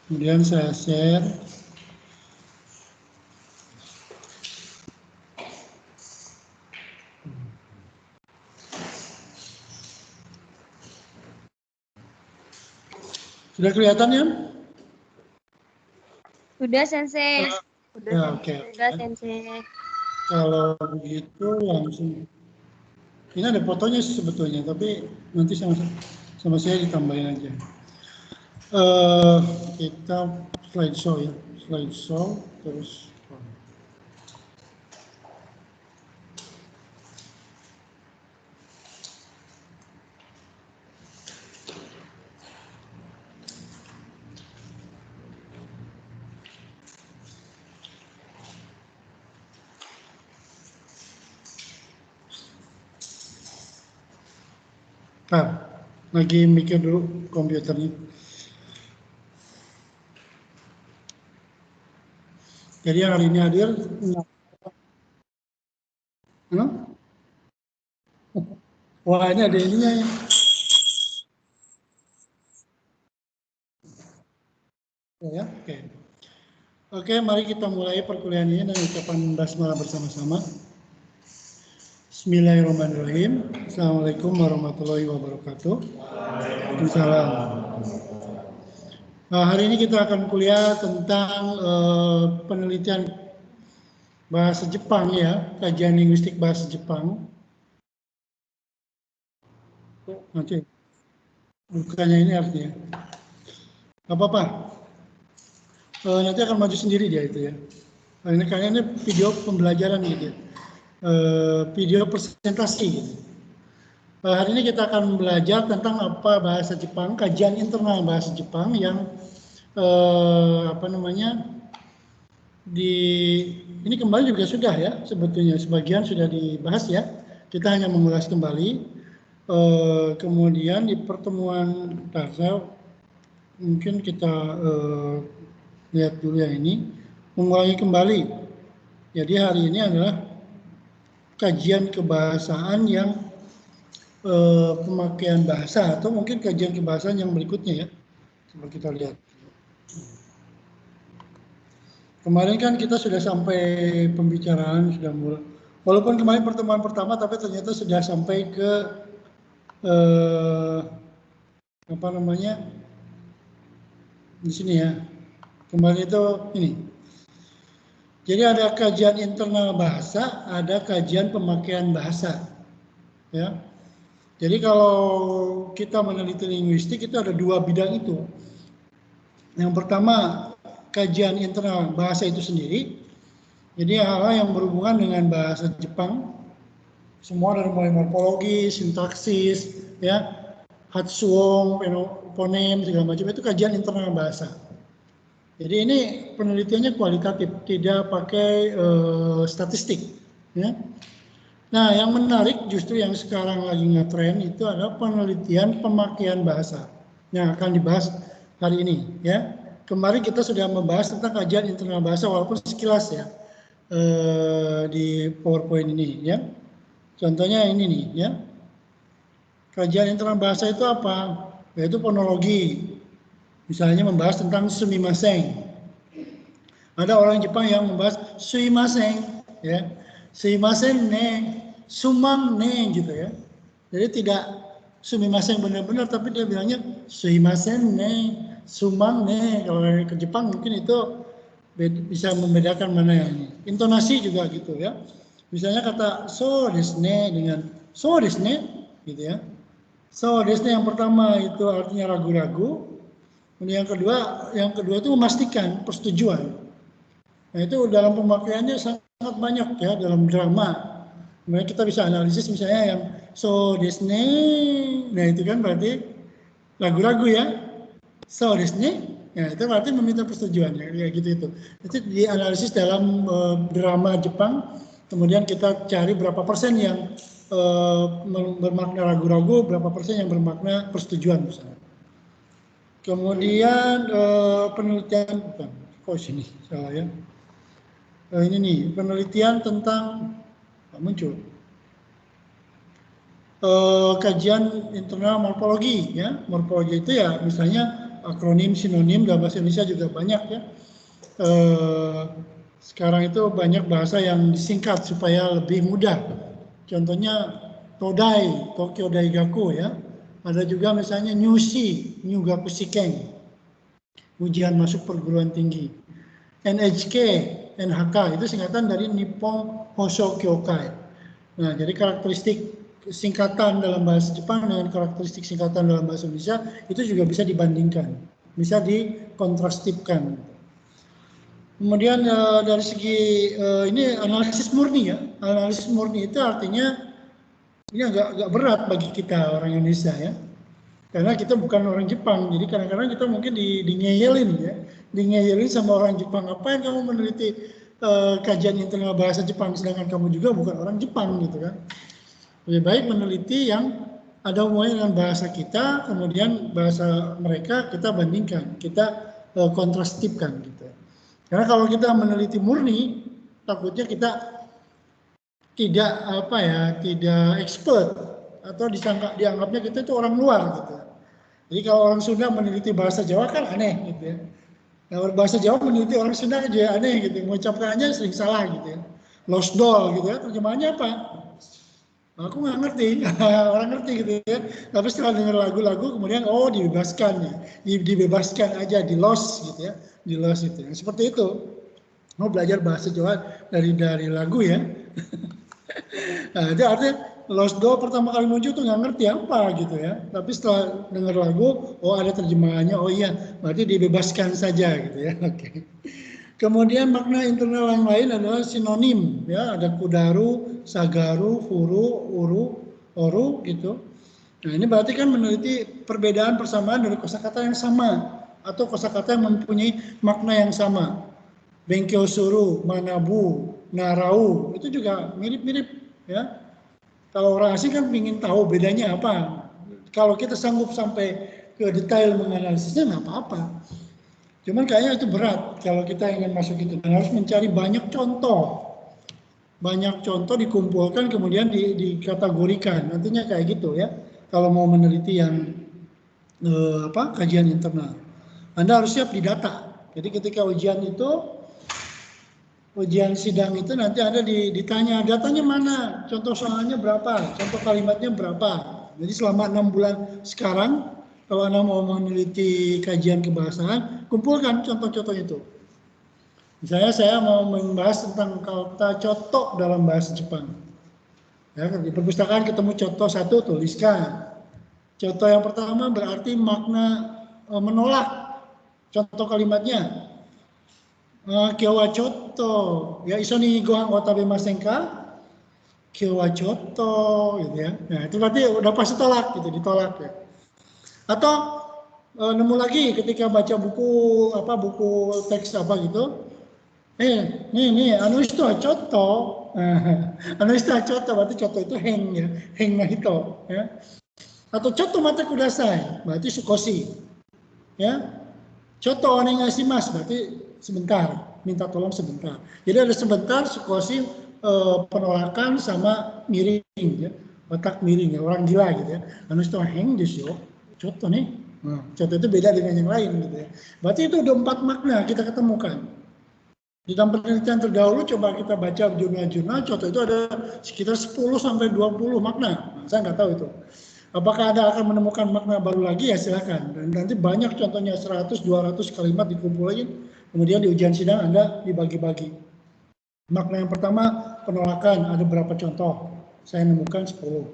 Kemudian saya share. Sudah kelihatan ya? Sudah, Sensei. Ya, oke. Sudah, Sensei. Kalau begitu langsung. Ini ada fotonya sebetulnya, tapi nanti sama saya ditambahin aja. Kita slideshow ya, slideshow terus. Lagi mikir dulu komputernya. Jadi yang hari ini hadir, wah ini ada ininya ya. Ya, oke. Oke, mari kita mulai perkuliahan ini dengan ucapan basmalah bersama-sama. Bismillahirrahmanirrahim. Assalamualaikum warahmatullahi wabarakatuh. Waalaikumsalam. Nah, hari ini kita akan kuliah tentang penelitian bahasa Jepang ya, kajian linguistik bahasa Jepang. Nanti bukannya ini artinya. Apa-apa. Nanti akan maju sendiri dia itu ya. Ini kayaknya video pembelajaran gitu ya. Video presentasi gitu. Hari ini kita akan belajar tentang apa bahasa Jepang, kajian internal bahasa Jepang yang ini kembali juga sudah ya, sebetulnya sebagian sudah dibahas ya. Kita hanya mengulas kembali. Kemudian di pertemuan dasar mungkin kita lihat dulu yang ini, mengulangi kembali. Jadi hari ini adalah kajian kebahasaan yang pemakaian bahasa, atau mungkin kajian kebahasaan yang berikutnya ya. Coba kita lihat. Kemarin kan kita sudah sampai pembicaraan, sudah mulai. Walaupun kemarin pertemuan pertama, tapi ternyata sudah sampai ke di sini ya. Kemarin itu ini. Jadi ada kajian internal bahasa, ada kajian pemakaian bahasa. Ya. Jadi kalau kita meneliti linguistik itu ada dua bidang itu. Yang pertama kajian internal bahasa itu sendiri. Jadi hal-hal yang berhubungan dengan bahasa Jepang, semua dari mulai morfologi, sintaksis, ya, hatsuon, fonem segala macam itu kajian internal bahasa. Jadi ini penelitiannya kualitatif, tidak pakai statistik. Ya. Nah, yang menarik justru yang sekarang lagi ngetren itu adalah penelitian pemakaian bahasa yang akan dibahas hari ini. Ya, kemarin kita sudah membahas tentang kajian internal bahasa walaupun sekilas ya di PowerPoint ini. Ya, contohnya ini nih. Ya, kajian internal bahasa itu apa? Yaitu fonologi. Misalnya membahas tentang sumimasen. Ada orang Jepang yang membahas sumimasen, ya, sumimasen ne, sumang ne, gitu ya. Jadi tidak sumimasen benar-benar, tapi dia bilangnya sumimasen ne, sumang ne. Kalau ke Jepang mungkin itu bisa membedakan mana yang ini. Intonasi juga gitu ya. Misalnya kata so desu ne dengan so desu ne, gitu ya. So desu ne yang pertama itu artinya ragu-ragu. Kemudian yang kedua itu memastikan persetujuan. Nah itu dalam pemakaiannya sangat banyak ya dalam drama. Kemudian kita bisa analisis misalnya yang so Disney, nah itu kan berarti ragu-ragu ya. So Disney, ya itu berarti meminta persetujuan ya gitu itu. Itu dianalisis dalam drama Jepang. Kemudian kita cari berapa persen yang bermakna ragu-ragu, berapa persen yang bermakna persetujuan misalnya. Kemudian penelitian sini salah ya. Ini nih penelitian tentang muncul kajian internal morfologi ya. Morfologi itu ya misalnya akronim, sinonim dalam bahasa Indonesia juga banyak ya. Sekarang itu banyak bahasa yang disingkat supaya lebih mudah. Contohnya Todai, Tokyo Daigaku ya. Ada juga misalnya Nyushi, Nyugaku Shiken, ujian masuk perguruan tinggi. NHK, NHK itu singkatan dari Nippon Hosho Kyokai. Nah, jadi karakteristik singkatan dalam bahasa Jepang dengan karakteristik singkatan dalam bahasa Indonesia itu juga bisa dibandingkan, bisa dikontrastifkan. Kemudian dari segi ini analisis murni ya, analisis murni itu artinya ini agak berat bagi kita orang Indonesia ya, karena kita bukan orang Jepang, jadi kadang-kadang kita mungkin ngeyelin ya, ngeyelin sama orang Jepang, ngapain kamu meneliti kajian internal bahasa Jepang sedangkan kamu juga bukan orang Jepang gitu kan. Lebih baik meneliti yang ada hubungannya dengan bahasa kita, kemudian bahasa mereka kita bandingkan, kita kontrastifkan gitu. Karena kalau kita meneliti murni, takutnya kita tidak tidak expert atau dianggapnya kita itu orang luar gitu. Jadi kalau orang Sunda meneliti bahasa Jawa kan aneh gitu ya. Nah, bahasa Jawa meneliti orang Sunda aja aneh gitu, mengucapkannya sering salah gitu ya. Losdol gitu ya, terjemahannya apa? Aku nggak ngerti, orang ngerti gitu ya. Tapi setelah dengar lagu-lagu kemudian dibebaskan ya, dibebaskan aja, di los gitu ya, di los itu. Ya. Seperti itu. Mau belajar bahasa Jawa dari lagu ya. Nah, itu artinya losdo pertama kali muncul tuh nggak ngerti apa gitu ya. Tapi setelah dengar lagu, ada terjemahannya, iya, berarti dibebaskan saja gitu ya. Oke. Kemudian makna internal yang lain adalah sinonim, ya ada kudaru, sagaru, furu, uru, oru gitu. Nah ini berarti kan meneliti perbedaan persamaan dari kosakata yang sama atau kosakata yang mempunyai makna yang sama. Benkyo suru, manabu, narau itu juga mirip-mirip ya. Kalau orang asing kan ingin tahu bedanya apa. Kalau kita sanggup sampai ke detail menganalisisnya nggak apa-apa. Cuman kayaknya itu berat kalau kita ingin masuk itu, dan harus mencari banyak contoh. Banyak contoh dikumpulkan kemudian dikategorikan. Nantinya kayak gitu ya. Kalau mau meneliti yang kajian internal. Anda harus siap di data. Jadi ketika ujian sidang itu nanti Anda ditanya datanya mana, contoh soalnya berapa, contoh kalimatnya berapa. Jadi selama 6 bulan sekarang kalau Anda mau meneliti kajian kebahasaan, kumpulkan contoh-contoh itu. Misalnya saya mau membahas tentang kata coto dalam bahasa Jepang. Ya, di perpustakaan ketemu coto satu, tuliskan. Contoh yang pertama berarti makna menolak. Contoh kalimatnya. Kyowa coto. Ya, iso ni gohan wa tabemasen ka? Kyowa coto gitu ya. Nah, itu berarti udah pasti tolak gitu, ditolak ya. Atau nemu lagi ketika baca buku teks apa gitu, nih anu itu coto, anu itu coto berarti coto itu heng ya, heng na hito ya. Atau coto mata kudasai berarti sukosi ya. Coto onegaishimasu berarti sebentar, minta tolong sebentar. Jadi ada sebentar, sukosi, penolakan sama miring ya, otak miring ya, orang gila gitu ya. Anu itu heng desu yo. Contoh nih, contoh itu beda dengan yang lain gitu ya. Berarti itu udah 4 makna kita ketemukan. Di dalam penelitian terdahulu coba kita baca jurnal-jurnal, contoh itu ada sekitar 10-20 makna. Nah, saya nggak tahu itu. Apakah Anda akan menemukan makna baru lagi ya silakan. Dan nanti banyak contohnya 100-200 kalimat dikumpulin, kemudian di ujian sidang Anda dibagi-bagi. Makna yang pertama penolakan, ada berapa contoh? Saya menemukan 10.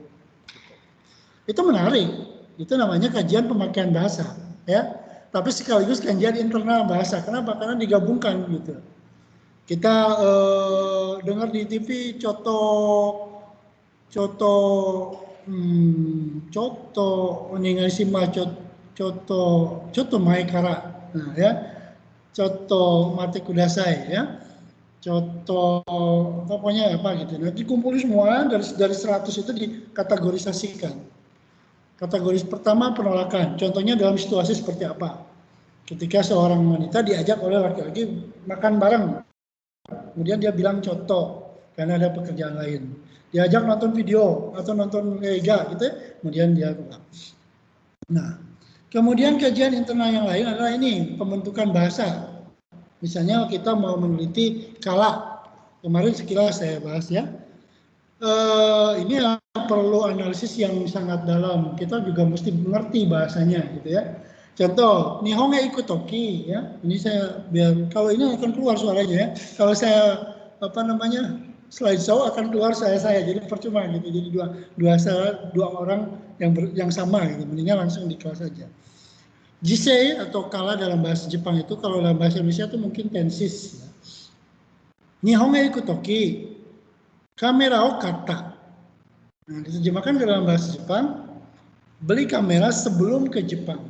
Itu menarik. Itu namanya kajian pemakaian bahasa, ya. Tapi sekaligus kajian internal bahasa. Kenapa? Karena digabungkan gitu. Kita dengar di TV coto onegashima coto mae kara. Nah, ya. Coto mate kudasai ya. Coto pokoknya apa gitu. Nanti kumpulin semua dari 100 itu dikategorisasikan. Kategori pertama penolakan, contohnya dalam situasi seperti apa? Ketika seorang wanita diajak oleh laki-laki makan bareng, kemudian dia bilang coto, karena ada pekerjaan lain. Diajak nonton video atau nonton lega gitu, kemudian dia keluar. Nah, kemudian kajian internal yang lain adalah ini, pembentukan bahasa. Misalnya kita mau meneliti kala, kemarin sekilas saya bahas ya. Ini perlu analisis yang sangat dalam. Kita juga mesti mengerti bahasanya, gitu ya. Contoh, Nihonge ikutoki, ya. Ini saya biar kalau ini akan keluar suaranya ya. Kalau saya slideshow akan keluar saya. Jadi percuma gitu. Jadi dua orang yang sama gitu. Mendingan langsung di kelas saja. Jisei atau kala dalam bahasa Jepang itu, kalau dalam bahasa Indonesia itu mungkin tensis. Ya. Nihonge ikutoki, kamera o kata. Nah, diterjemahkan ke dalam bahasa Jepang, beli kamera sebelum ke Jepang.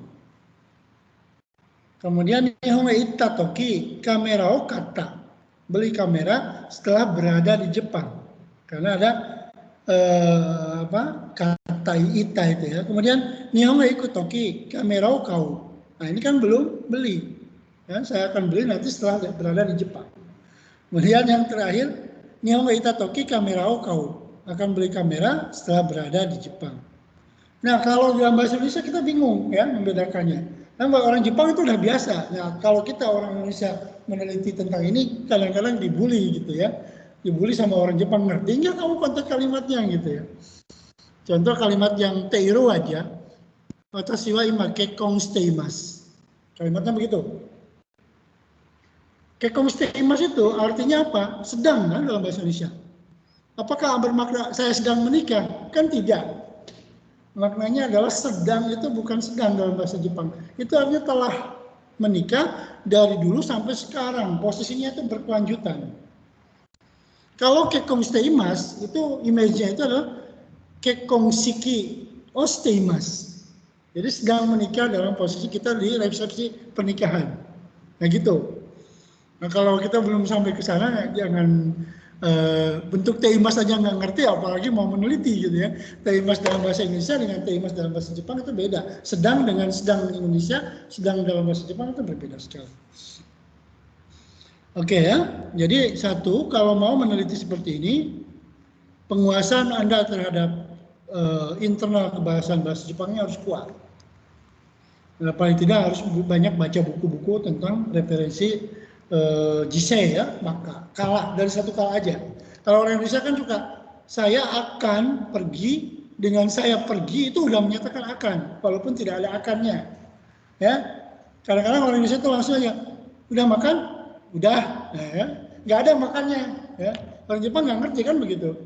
Kemudian Nihonge itta toki, kamera o kata. Beli kamera setelah berada di Jepang. Karena ada kata ita itu ya. Kemudian Nihonge ikutoki, kamera o kau. Nah, ini kan belum beli. Ya, saya akan beli nanti setelah berada di Jepang. Kemudian yang terakhir, Nihonge ita toki, kamera o kau. Akan beli kamera setelah berada di Jepang. Nah, kalau dalam bahasa Indonesia kita bingung ya membedakannya. Nah, orang Jepang itu udah biasa. Nah, kalau kita orang Indonesia meneliti tentang ini, kadang-kadang dibully gitu ya. Dibully sama orang Jepang, ngerti nggak kamu konteks kalimatnya gitu ya. Contoh kalimat yang teiro aja, watashi wa ima kekkon shiteimasu. Kalimatnya begitu. Kekkon shiteimasu itu artinya apa? Sedang kan dalam bahasa Indonesia. Apakah bermakna saya sedang menikah? Kan tidak. Maknanya adalah sedang itu bukan sedang dalam bahasa Jepang. Itu artinya telah menikah dari dulu sampai sekarang. Posisinya itu berkelanjutan. Kalau kekkon shiteimasu itu image-nya itu adalah kekkon shiki o shiteimasu. Jadi sedang menikah dalam posisi kita di resepsi pernikahan. Nah gitu. Nah kalau kita belum sampai ke sana, jangan bentuk teimas saja nggak ngerti, apalagi mau meneliti gitu ya. Teimas dalam bahasa Indonesia dengan teimas dalam bahasa Jepang itu beda. Sedang dengan sedang Indonesia, sedang dalam bahasa Jepang itu berbeda sekali. Oke ya, jadi satu, kalau mau meneliti seperti ini, penguasaan Anda terhadap internal kebahasaan bahasa Jepangnya harus kuat. Nah, paling tidak harus banyak baca buku-buku tentang referensi jisei ya, maka kala dari satu kala aja. Kalau orang Indonesia kan suka saya akan pergi, dengan saya pergi itu udah menyatakan akan, walaupun tidak ada akannya. Ya, kadang-kadang orang Indonesia itu langsung aja, udah makan, udah, nah, ya, nggak ada makannya. Ya, orang Jepang nggak ngerti kan begitu.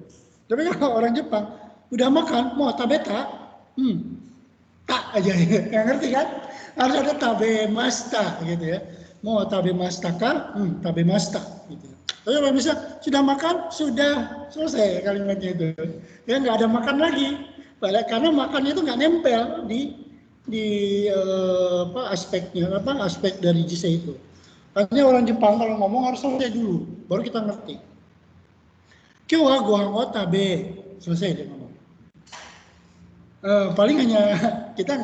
Tapi kalau orang Jepang udah makan, mau tabeta, tak aja, nggak ngerti kan? Harus ada tabemasta gitu ya. Mau tabemasta kah? Tabemasta gitu. Tapi kalau bisa sudah makan, sudah selesai kalimatnya itu. Ya nggak ada makan lagi. Karena makannya itu nggak nempel di aspeknya, aspek dari jisei itu. Artinya orang Jepang kalau ngomong harus selesai dulu, baru kita ngerti. Kyou wa gohan wo tabe, selesai dia ngomong. Paling hanya kita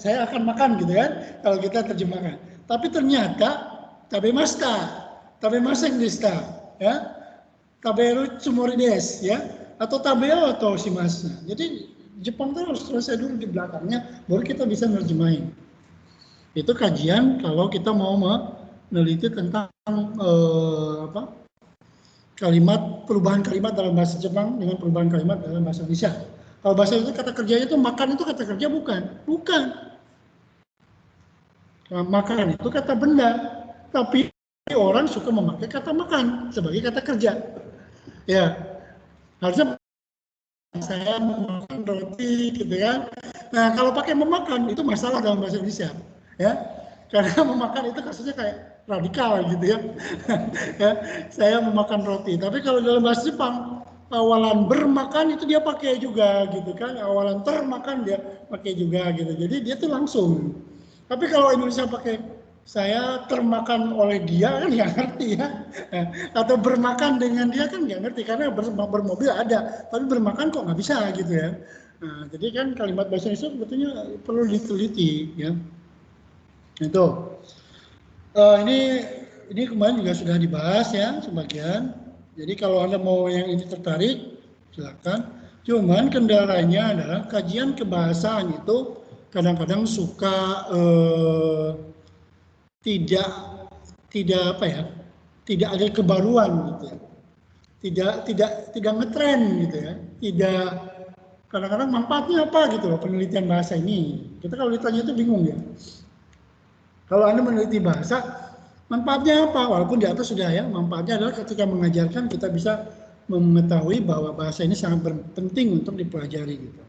saya akan makan gitu kan, kalau kita terjemahkan. Tapi ternyata tabemashita deshita, ya, taberu tsumori desu, ya, atau tabeo atau shimasu. Jadi Jepang itu harus selesai dulu di belakangnya, baru kita bisa nerjemahin. Itu kajian kalau kita mau meneliti tentang perubahan kalimat dalam bahasa Jepang dengan perubahan kalimat dalam bahasa Indonesia. Kalau bahasa itu kata kerjanya itu makan itu kata kerja bukan. Makan itu kata benda, tapi orang suka memakai kata makan sebagai kata kerja. Ya, harusnya saya memakan roti gitu kan. Nah, kalau pakai memakan itu masalah dalam bahasa Indonesia, ya. Karena memakan itu kasusnya kayak radikal gitu ya. Ya, saya memakan roti. Tapi kalau dalam bahasa Jepang, awalan bermakan itu dia pakai juga gitu kan. Awalan termakan dia pakai juga gitu. Jadi dia tuh langsung. Tapi kalau Indonesia pakai saya termakan oleh dia kan nggak ngerti ya, atau bermakan dengan dia kan nggak ngerti karena bermobil ada, tapi bermakan kok nggak bisa gitu ya. Nah, jadi kan kalimat bahasa Indonesia sebetulnya perlu diteliti ya. Itu ini kemarin juga sudah dibahas ya sebagian. Jadi kalau Anda mau yang ini tertarik, silakan. Cuman kendalanya adalah kajian kebahasaan itu kadang-kadang suka tidak apa ya, tidak ada kebaruan gitu ya, tidak ngetren gitu ya, tidak, kadang-kadang manfaatnya apa gitu loh penelitian bahasa ini. Kita kalau ditanya itu bingung ya. Kalau Anda meneliti bahasa, manfaatnya apa? Walaupun di atas sudah ya, manfaatnya adalah ketika mengajarkan kita bisa mengetahui bahwa bahasa ini sangat penting untuk dipelajari gitu.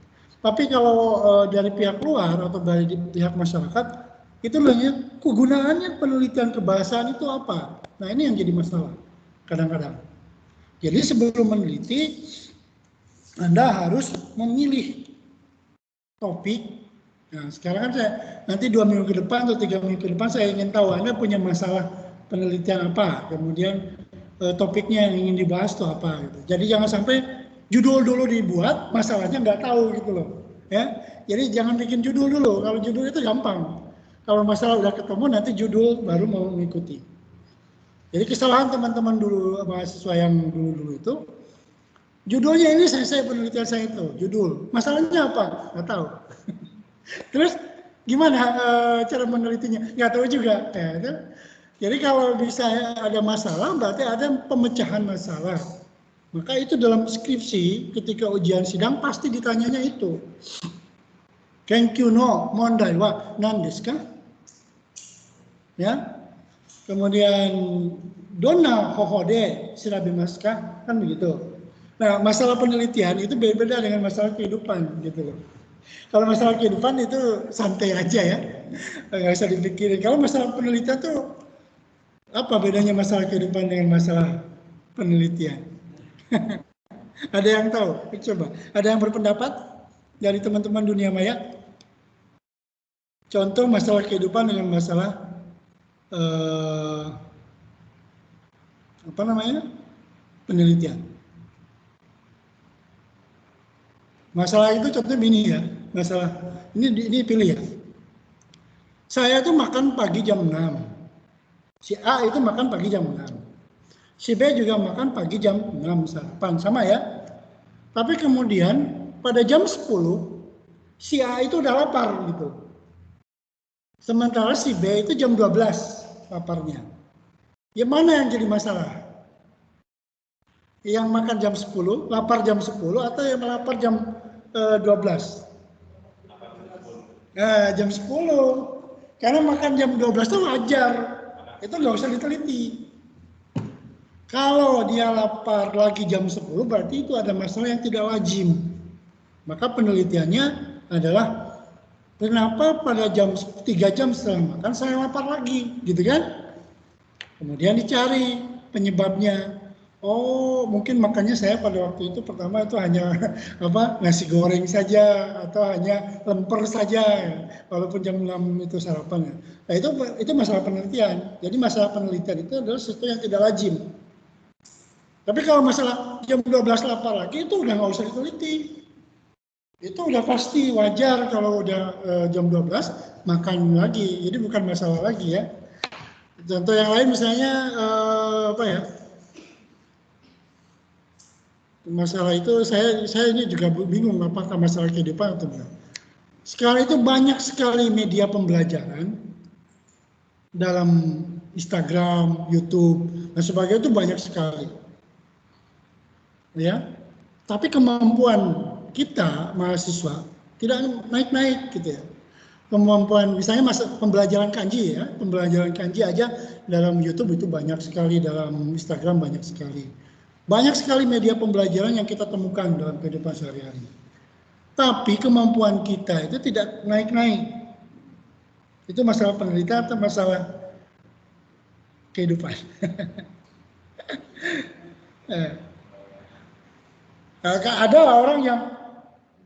Tapi kalau dari pihak luar atau dari pihak masyarakat, itu hanya kegunaannya penelitian kebahasaan itu apa? Nah ini yang jadi masalah kadang-kadang. Jadi sebelum meneliti, Anda harus memilih topik. Nah, sekarang kan saya nanti 2 minggu ke depan atau 3 minggu ke depan saya ingin tahu Anda punya masalah penelitian apa, kemudian topiknya yang ingin dibahas itu apa. Gitu. Jadi jangan sampai judul dulu dibuat, masalahnya nggak tahu gitu loh. Ya, jadi jangan bikin judul dulu. Kalau judul itu gampang. Kalau masalah udah ketemu nanti judul baru mau mengikuti. Jadi kesalahan teman-teman dulu mahasiswa yang dulu itu, judulnya ini selesai penelitian saya itu, judul. Masalahnya apa? Nggak tahu. Terus gimana cara menelitinya? Nggak tahu juga. Ya. Jadi kalau bisa ada masalah, berarti ada pemecahan masalah. Maka itu dalam skripsi, ketika ujian sidang pasti ditanyanya itu. Kenkyu no mondai wa nan desu ka? Ya. Kemudian donna hoho de shirabimasu ka? Kan begitu. Nah, masalah penelitian itu beda-beda dengan masalah kehidupan gitu loh. Kalau masalah kehidupan itu santai aja ya, nggak usah dipikirin. Kalau masalah penelitian tuh apa bedanya masalah kehidupan dengan masalah penelitian? Ada yang tahu? Coba. Ada yang berpendapat dari teman-teman dunia maya? Contoh masalah kehidupan dengan masalah apa namanya? Penelitian. Masalah itu contohnya begini ya. Masalah ini pilih ya. Saya tuh makan pagi jam 6. Si A itu makan pagi jam 6. Si B juga makan pagi jam 6 sarapan, sama ya. Tapi kemudian pada jam 10, si A itu udah lapar gitu. Sementara si B itu jam 12 laparnya. Ya mana yang jadi masalah? Yang makan jam 10, lapar jam 10 atau yang lapar jam 12? Nah, jam 10. Karena makan jam 12 itu wajar. Itu nggak usah diteliti. Kalau dia lapar lagi jam 10 berarti itu ada masalah yang tidak lazim. Maka penelitiannya adalah kenapa pada jam 3 jam setelah makan saya lapar lagi, gitu kan? Kemudian dicari penyebabnya. Oh, mungkin makannya saya pada waktu itu pertama itu hanya nasi goreng saja atau hanya lemper saja, walaupun jam 6 itu sarapan. Nah, itu masalah penelitian. Jadi masalah penelitian itu adalah sesuatu yang tidak lazim. Tapi kalau masalah jam 12 lapar lagi itu udah nggak usah diteliti. Itu udah pasti wajar kalau udah jam 12 makan lagi. Jadi bukan masalah lagi ya. Contoh yang lain misalnya apa ya? Masalah itu saya ini juga bingung apakah masalah kehidupan atau enggak. Sekarang itu banyak sekali media pembelajaran dalam Instagram, YouTube, dan sebagainya itu banyak sekali. Ya. Tapi kemampuan kita mahasiswa tidak naik-naik gitu ya. Kemampuan misalnya pembelajaran kanji ya, pembelajaran kanji aja dalam YouTube itu banyak sekali, dalam Instagram banyak sekali. Banyak sekali media pembelajaran yang kita temukan dalam kehidupan sehari-hari. Tapi kemampuan kita itu tidak naik-naik. Itu masalah penelitian atau masalah kehidupan. Ada orang yang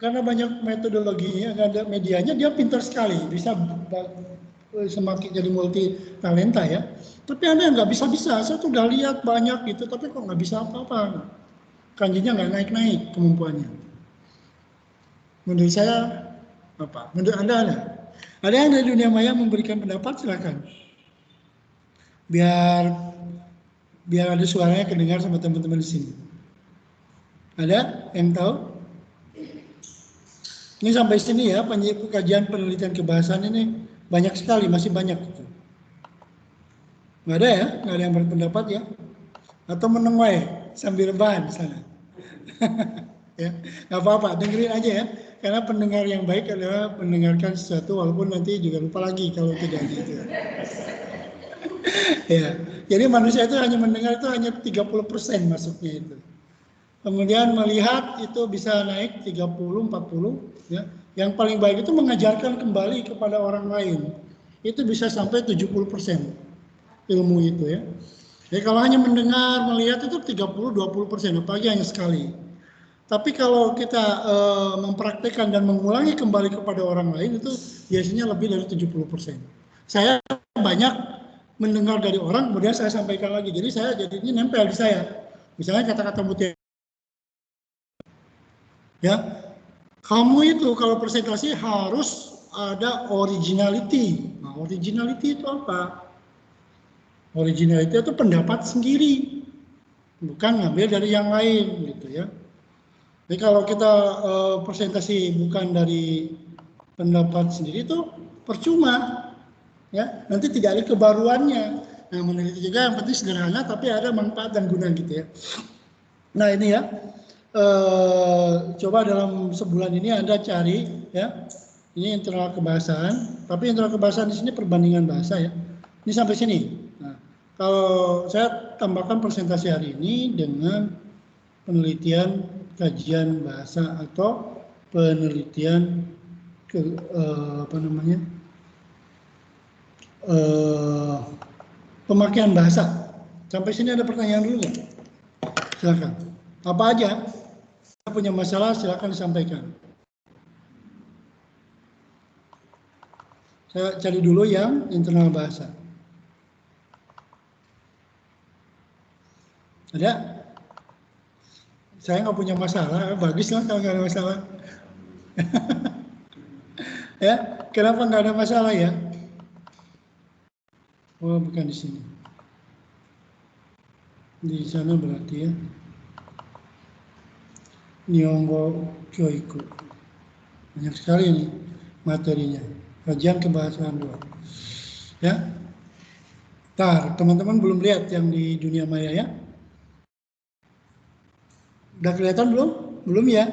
karena banyak metodologinya, ada medianya, dia pintar sekali, bisa semakin jadi multi talenta ya. Tapi ada yang nggak bisa-bisa, saya tuh udah lihat banyak gitu, tapi kok nggak bisa apa-apa. Kanjinya nggak naik-naik kemampuannya. Menurut saya apa? Menurut Anda ada? Ada yang dari dunia maya memberikan pendapat, silakan. Biar Biar ada suaranya kedengar sama teman-teman di sini. Ada yang tahu? Ini sampai sini ya, kajian penelitian kebahasaan ini banyak sekali, masih banyak. Nggak ada ya? Nggak ada yang berpendapat ya? Atau menengai sambil rebahan di sana? Ya, nggak apa-apa, dengerin aja ya. Karena pendengar yang baik adalah mendengarkan sesuatu walaupun nanti juga lupa lagi kalau tidak gitu. Ya, jadi manusia itu hanya mendengar itu hanya 30% masuknya itu. Kemudian melihat itu bisa naik 30-40 ya. Yang paling baik itu mengajarkan kembali kepada orang lain. Itu bisa sampai 70% ilmu itu ya. Jadi kalau hanya mendengar, melihat itu 30-20%, apalagi hanya sekali. Tapi kalau kita mempraktekkan dan mengulangi kembali kepada orang lain itu biasanya lebih dari 70%. Saya banyak mendengar dari orang, kemudian saya sampaikan lagi. Jadi saya jadinya nempel di saya. Misalnya kata-kata mutiara. Ya, kamu itu kalau presentasi harus ada originality. Nah, originality itu apa? Originality itu pendapat sendiri, bukan ngambil dari yang lain, gitu ya. Jadi kalau kita presentasi bukan dari pendapat sendiri itu percuma, ya. Nanti tidak ada kebaruannya. Nah, meneliti juga yang penting sederhana, tapi ada manfaat dan guna gitu ya. Nah ini ya. Coba dalam sebulan ini Anda cari ya. Ini internal kebahasaan, tapi internal kebahasaan di sini perbandingan bahasa ya. Ini sampai sini. Nah, kalau saya tambahkan presentasi hari ini dengan penelitian kajian bahasa atau penelitian pemakaian bahasa. Sampai sini ada pertanyaan dulu nggak? Silakan. Apa aja? Punya masalah silakan disampaikan. Saya cari dulu yang internal bahasa. Ada? Saya nggak punya masalah, bagus lah kalau nggak ada masalah. Ya, kenapa nggak ada masalah ya? Oh, bukan di sini. Di sana berarti ya. Nihongo Kyoiku. Banyak sekali nih materinya. Kajian kebahasaan 2. Ya. Ntar, teman-teman belum lihat yang di dunia maya ya? Udah kelihatan belum? Belum ya?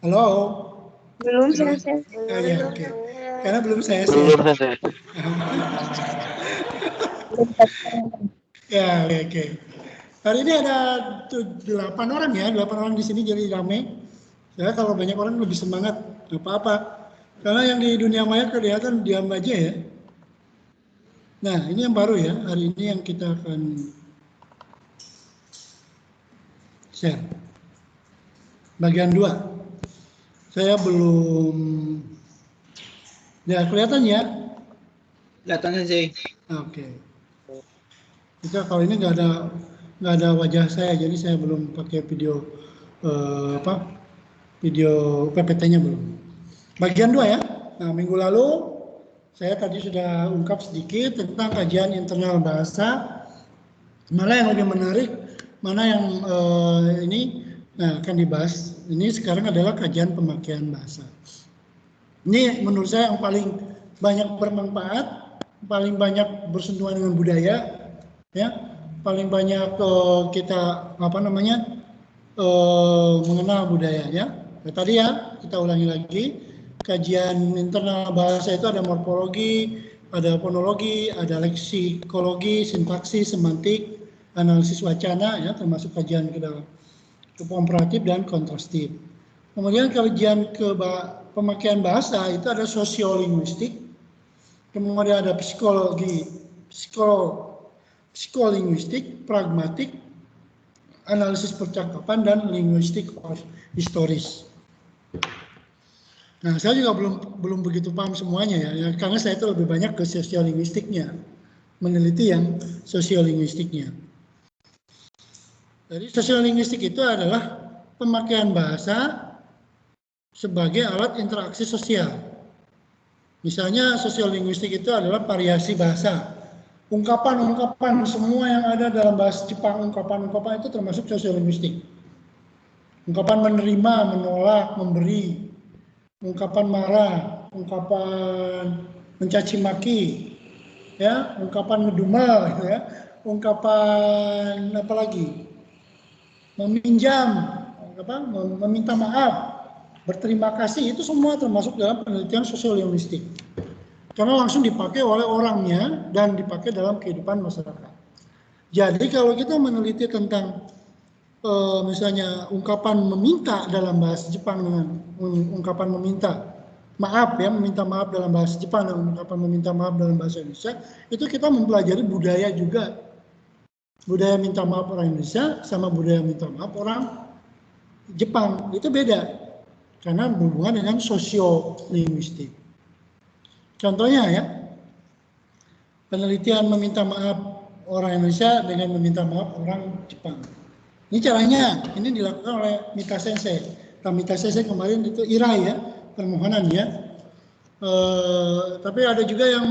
Halo? Belum sensei. Oh ya, oke. Karena belum saya share. Belum sensei. Ya, oke. Hari ini ada 8 orang ya, 8 orang di sini jadi ramai. Ya, kalau banyak orang lebih semangat, nggak apa-apa. Karena yang di dunia maya kelihatan diam aja ya. Nah, ini yang baru ya, hari ini yang kita akan share. Bagian 2. Saya belum, ya kelihatan ya? Kelihatan sensei. Oke. Kita kalau ini nggak ada wajah saya, jadi saya belum pakai video video PPT-nya belum. Bagian 2 ya. Nah, minggu lalu saya tadi sudah ungkap sedikit tentang kajian internal bahasa. Mana yang lebih menarik, mana yang ini akan dibahas. Ini sekarang adalah kajian pemakaian bahasa. Ini menurut saya yang paling banyak bermanfaat, paling banyak bersentuhan dengan budaya, ya, paling banyak kita mengenal budayanya. Nah, tadi ya kita ulangi lagi, kajian internal bahasa itu ada morfologi, ada fonologi, ada leksikologi, sintaksis, semantik, analisis wacana, ya, termasuk kajian komparatif dan kontrastif. Kemudian kajian pemakaian bahasa itu ada sosiolinguistik, kemudian ada psikolinguistik, pragmatik, analisis percakapan, dan linguistik historis. Nah, saya juga belum begitu paham semuanya ya, karena saya itu lebih banyak ke sosiolinguistiknya, meneliti yang sosiolinguistiknya. Jadi sosiolinguistik itu adalah pemakaian bahasa sebagai alat interaksi sosial. Misalnya sosiolinguistik itu adalah variasi bahasa. ungkapan-ungkapan semua yang ada dalam bahasa Jepang, ungkapan-ungkapan itu termasuk sosiolinguistik. Ungkapan menerima, menolak, memberi, ungkapan marah, ungkapan mencaci maki, ya, ungkapan ngedumel, ya, ungkapan apa lagi? Meminjam, meminta maaf, berterima kasih, itu semua termasuk dalam penelitian sosiolinguistik. Karena langsung dipakai oleh orangnya dan dipakai dalam kehidupan masyarakat. Jadi kalau kita meneliti tentang misalnya ungkapan meminta dalam bahasa Jepang dengan ungkapan meminta maaf, ya, meminta maaf dalam bahasa Jepang dan ungkapan meminta maaf dalam bahasa Indonesia, itu kita mempelajari budaya juga. Budaya minta maaf orang Indonesia sama budaya minta maaf orang Jepang itu beda karena berhubungan dengan sosiolinguistik. Contohnya ya, penelitian meminta maaf orang Indonesia dengan meminta maaf orang Jepang. Ini caranya, ini dilakukan oleh Mita Sensei. Mita Sensei kemarin itu irai ya, permohonan ya. Tapi ada juga yang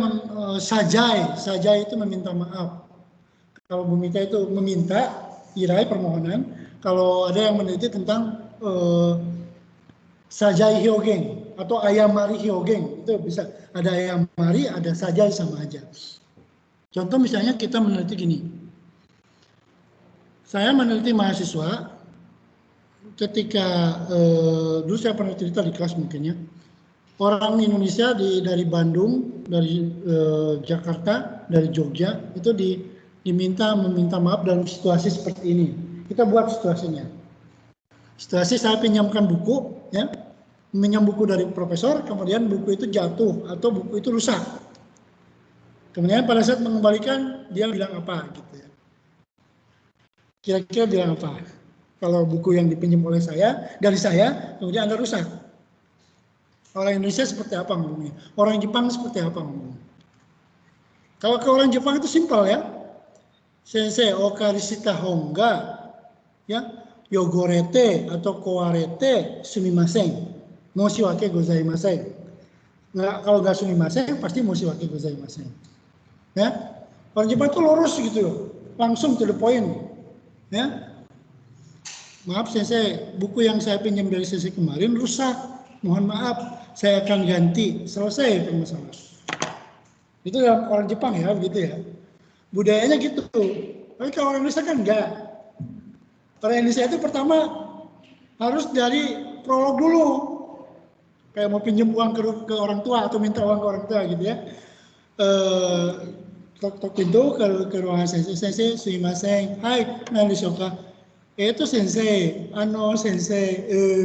sajai itu meminta maaf. Kalau Bu Mita itu meminta, irai permohonan. Kalau ada yang meneliti tentang sajai hyogen atau ayamari hyogen, itu bisa ada ayamari, ada sajai sama aja. Contoh misalnya kita meneliti gini. Saya meneliti mahasiswa ketika dulu saya pernah cerita di kelas mungkin ya. Orang Indonesia dari Bandung, dari Jakarta, dari Jogja itu diminta meminta maaf dalam situasi seperti ini. Kita buat situasinya. Situasi saya pinjamkan buku, ya, pinjam buku dari profesor, kemudian buku itu jatuh atau buku itu rusak. Kemudian pada saat mengembalikan dia bilang apa gitu ya. Kira-kira bilang apa? Kalau buku yang dipinjam oleh saya, dari saya, kemudian Anda rusak. Orang Indonesia seperti apa ngomongnya? Orang Jepang seperti apa ngomongnya? Kalau ke orang Jepang itu simpel ya. Sensei okarishita honga, ya, yogorete atau kowarete sumimasen. Moshiwake gozaimasen. Kalau nggak sumimasen, pasti moshiwake gozaimasen. Ya, orang Jepang itu lurus gitu, langsung to the point. Ya, maaf sensei, buku yang saya pinjam dari sensei kemarin rusak, mohon maaf, saya akan ganti, selesai permasalahan. Itu orang Jepang ya, begitu ya. Budayanya gitu. Tapi kalau orang Indonesia kan enggak. Orang Indonesia itu pertama harus dari prolog dulu. Kayak mau pinjam uang ke orang tua atau minta uang ke orang tua gitu ya. Tok pintu ke ruangan sensei, sumimasen, hai, nani shoka. Itu sensei,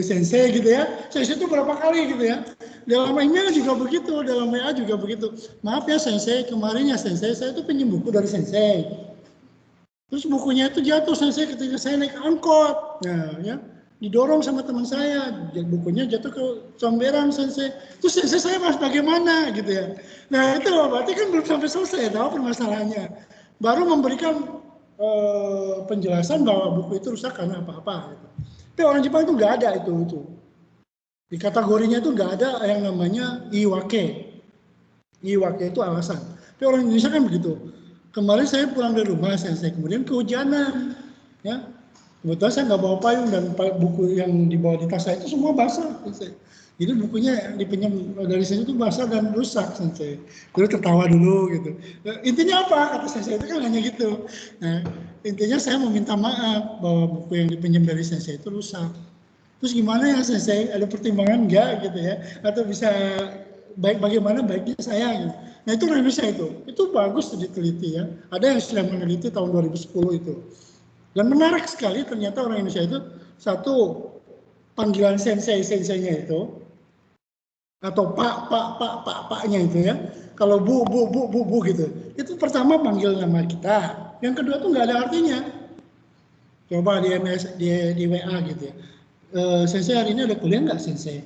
sensei gitu ya. Sensei itu berapa kali gitu ya. Dalam email juga begitu, dalam WA juga begitu. Maaf ya sensei, kemarin ya sensei, saya itu pinjam buku dari sensei. Terus bukunya itu jatuh sensei ketika saya naik angkot. Nah, ya, didorong sama teman saya, bukunya jatuh ke comberan sensei. Terus sensei saya mas bagaimana gitu ya. Nah, itu berarti kan belum sampai selesai tahu permasalahannya. Baru memberikan penjelasan bahwa buku itu rusak karena apa-apa. Gitu. Tapi orang Jepang itu nggak ada itu. Di kategorinya itu nggak ada yang namanya iwake. Iwake itu alasan. Tapi orang Indonesia kan begitu. Kemarin saya pulang dari rumah, saya kemudian kehujanan. Ya, kebetulan saya nggak bawa payung dan buku yang dibawa di tas saya itu semua basah. Jadi bukunya yang dipinjam dari sini itu basah dan rusak sensei. Dulu tertawa dulu gitu. Intinya apa? Kata sensei itu kan hanya gitu. Nah, intinya saya meminta maaf bahwa buku yang dipinjam dari sensei itu rusak. Terus gimana ya sensei? Ada pertimbangan enggak gitu ya? Atau bisa bagaimana baiknya saya gitu. Nah itu Indonesia itu bagus diteliti ya. Ada yang sedang meneliti tahun 2010 itu. Dan menarik sekali ternyata orang Indonesia itu satu panggilan sensei-senseinya itu atau paknya itu ya. Kalau bu gitu. Itu pertama panggil nama kita. Yang kedua tuh nggak ada artinya. Coba di MS di WA gitu ya. Sensei hari ini ada kuliah nggak sensei?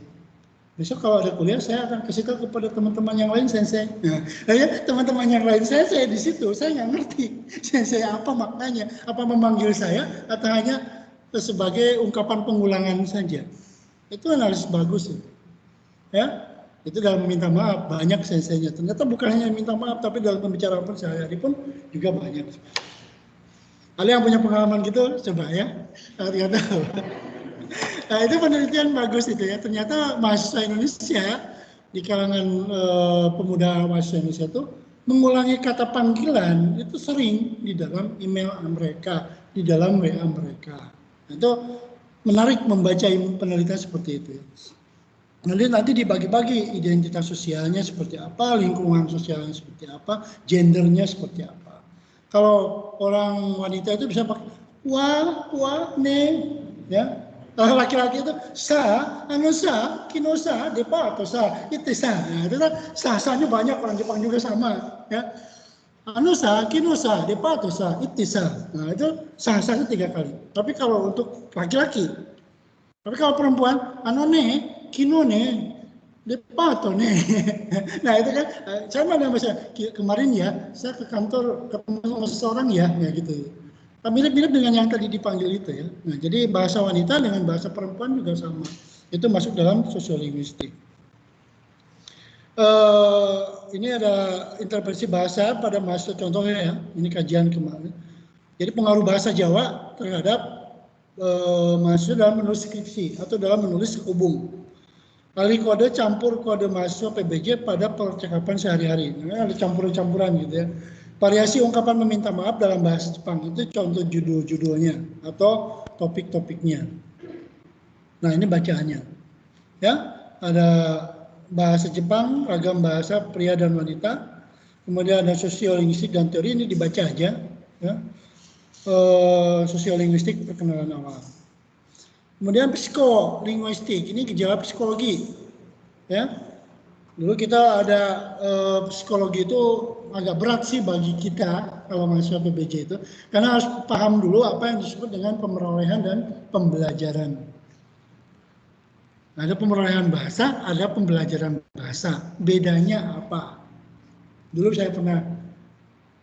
Besok kalau ada kuliah saya akan kasih tahu kepada teman-teman yang lain sensei. Nah, ya teman-teman yang lain saya di situ saya nggak ngerti sensei apa maknanya. Apa memanggil saya atau hanya sebagai ungkapan pengulangan saja. Itu analisis bagus itu. Ya. Itu dalam meminta maaf banyak sensenya. Ternyata bukan hanya minta maaf, tapi dalam pembicaraan pun sehari-hari pun juga banyak. Ada yang punya pengalaman gitu, coba ya. Ternyata, nah itu penelitian bagus itu ya. Ternyata mahasiswa Indonesia di kalangan pemuda mahasiswa Indonesia itu mengulangi kata panggilan itu sering di dalam email mereka, di dalam WA mereka. Nah, itu menarik membaca penelitian seperti itu ya. Nanti dibagi-bagi identitas sosialnya seperti apa, lingkungan sosialnya seperti apa, gendernya seperti apa. Kalau orang wanita itu bisa pakai wa, ne, ya. Kalau laki-laki itu sa, kinosa, depa atau sa, itu sa. Nah, itu kan sa-sanya banyak, orang Jepang juga sama, ya. Kinosa, depa atau sa, itu sa. Nah, itu sa-sanya 3 kali. Tapi kalau untuk laki-laki, tapi kalau perempuan, kinone, depato nih. Nah itu kan sama dengan saya kemarin ya, saya ke kantor ketemu sama seseorang ya gitu. Mirip-mirip dengan yang tadi dipanggil itu ya. Nah jadi bahasa wanita dengan bahasa perempuan juga sama. Itu masuk dalam sosiolinguistik. Ini ada interpretasi bahasa pada mahasiswa contohnya ya. Ini kajian kemarin. Jadi pengaruh bahasa Jawa terhadap mahasiswa dalam menulis skripsi atau dalam menulis hubung. Alih kode campur kode mahasiswa PBJ pada percakapan sehari-hari. Nah, ada campuran-campuran gitu ya. Variasi ungkapan meminta maaf dalam bahasa Jepang itu contoh judul-judulnya atau topik-topiknya. Nah ini bacaannya. Ya, ada bahasa Jepang, ragam bahasa pria dan wanita. Kemudian ada sosiolinguistik dan teori, ini dibaca aja. Ya. Sosiolinguistik perkenalan awal. Kemudian psikolinguistik, ini gejala psikologi. Ya, dulu kita ada psikologi itu agak berat sih bagi kita kalau mahasiswa PBJ itu, karena harus paham dulu apa yang disebut dengan pemerolehan dan pembelajaran. Ada pemerolehan bahasa, ada pembelajaran bahasa. Bedanya apa? Dulu saya pernah,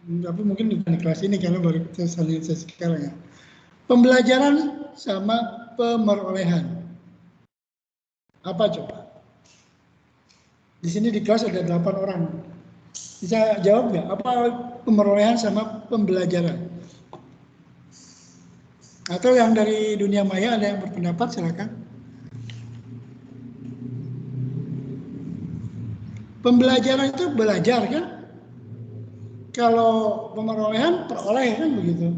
tapi mungkin bukan di kelas ini karena baru sesi sekarang ya. Pembelajaran sama pemerolehan. Apa coba? Di sini di kelas ada 8 orang. Bisa jawab nggak? Apa pemerolehan sama pembelajaran? Atau yang dari dunia maya ada yang berpendapat, silakan. Pembelajaran itu belajar kan? Kalau pemerolehan peroleh kan begitu.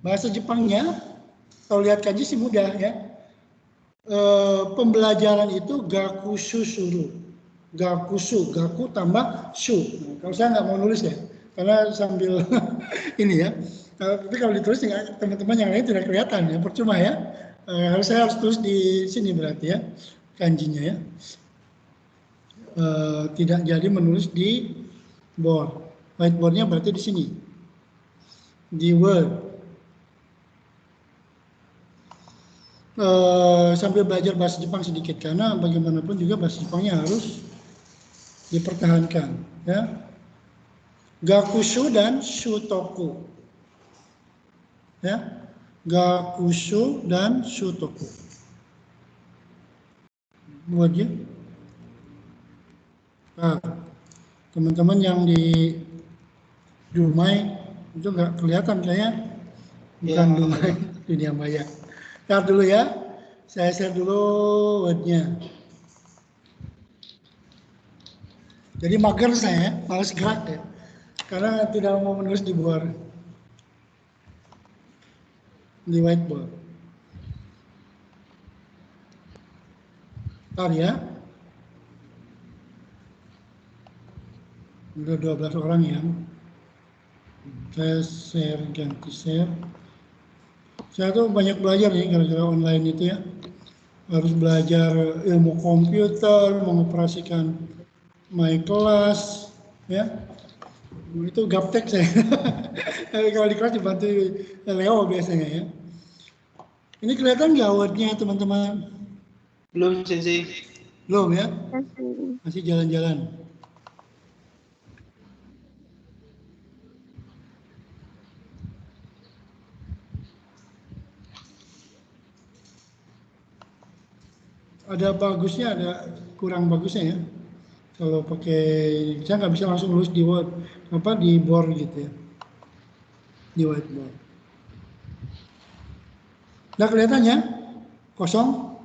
Bahasa Jepangnya, kalau lihat kanji sih mudah ya. Pembelajaran itu gakusu suru. Gakusu, gaku tambah su. Nah, kalau saya nggak mau nulis ya, karena sambil ini ya. Tapi kalau ditulis teman-teman yang lain tidak kelihatan ya, percuma ya. Saya harus tulis di sini berarti ya, kanjinya ya. Tidak jadi menulis di board. Whiteboardnya berarti di sini, di Word. Sambil belajar bahasa Jepang sedikit karena bagaimanapun juga bahasa Jepangnya harus dipertahankan ya. Gakushu dan shutoku ya, gakushu dan shutoku buatnya. Nah, teman-teman yang di Dumai itu nggak kelihatan kayaknya, bukan ya, Dumai dunia maya. Ntar dulu ya, saya share dulu wordnya. Jadi mager saya, malas gerak ya, karena tidak mau menulis di board, di whiteboard. Ntar ya, udah 12 orang ya. Saya share, ganti share. Saya tuh banyak belajar nih gara-gara online itu ya. Harus belajar ilmu komputer, mengoperasikan my class, ya. Itu gaptek saya. Kalau di kelas dibantu Leo biasanya ya. Ini kelihatan nggak wordnya teman-teman? Belum, Sensei. Belum ya? Masih jalan-jalan. Ada bagusnya, ada kurang bagusnya ya. Kalau pakai, saya nggak bisa langsung nulis di Word, di board gitu ya, di whiteboard. Nggak kelihatannya? Kosong?